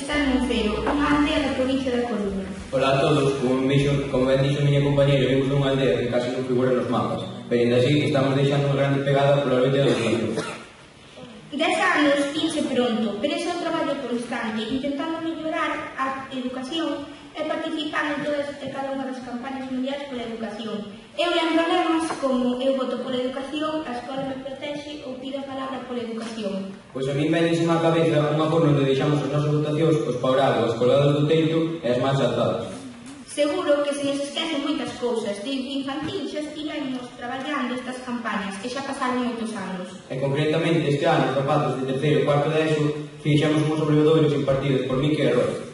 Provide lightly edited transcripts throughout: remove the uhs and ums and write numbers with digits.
está en Moncero, unha aldea da provincia da Coruña. Ola a todos, como ben dixo a miña compañera, vimos nunha aldea que casi non figura nos mapas, pero ainda así estamos deixando unha grande pegada pola loita da educación. 10 anos pinse pronto, pero ese é un traballo constante, intentando mellorar a educación e participando en todas e cada unha das campañas mundiais pola educación. Eu lembro lemas como Eu voto pola educación, a escola me protege ou Pido a palabra pola educación. Pois a min véndeseme á cabeza unha forma onde deixamos as nosas votacións, os paurados, as colgadas do teito e as máis alzadas. Seguro que se nos esquecen moitas cousas. Desde infantil xa estivemos traballando estas campañas e xa pasaron moitos anos. E concretamente este ano, os rapazos de terceiro e cuarto de ESO, fixemos uns obrigatorios impartidos por Mique e Roy.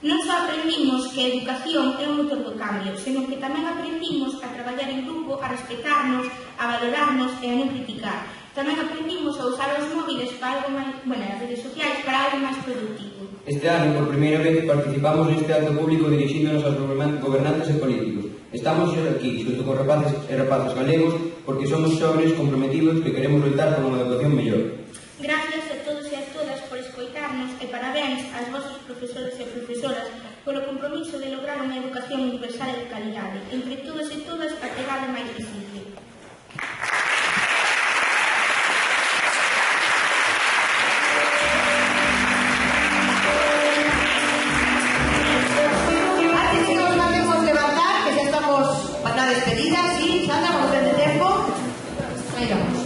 Non só aprendimos que a educación é un motor do cambio, senón que tamén aprendimos a traballar en grupo, a respetarnos, a valorarnos e a non criticar. Tamén aprendimos a usar os móviles para algo máis, as redes sociais para algo máis productivo. Este ano, por primeira vez, participamos neste acto público dirixíndonos aos gobernantes e políticos. Estamos aquí, xunto con rapaces e rapazas galegos, porque somos xóvenes comprometidos que queremos lutar por unha educación mellor. Gracias a todos e a todas por escoitarnos e parabéns aos vosos profesores e profesoras polo compromiso de lograr unha educación universal e de calidade. Entre todos e todas, a chegada máis visible. Antes que nos mandemos levantar, que xa estamos para despedidas, sí, Sandra, vamos a ver de tempo. Aí vamos.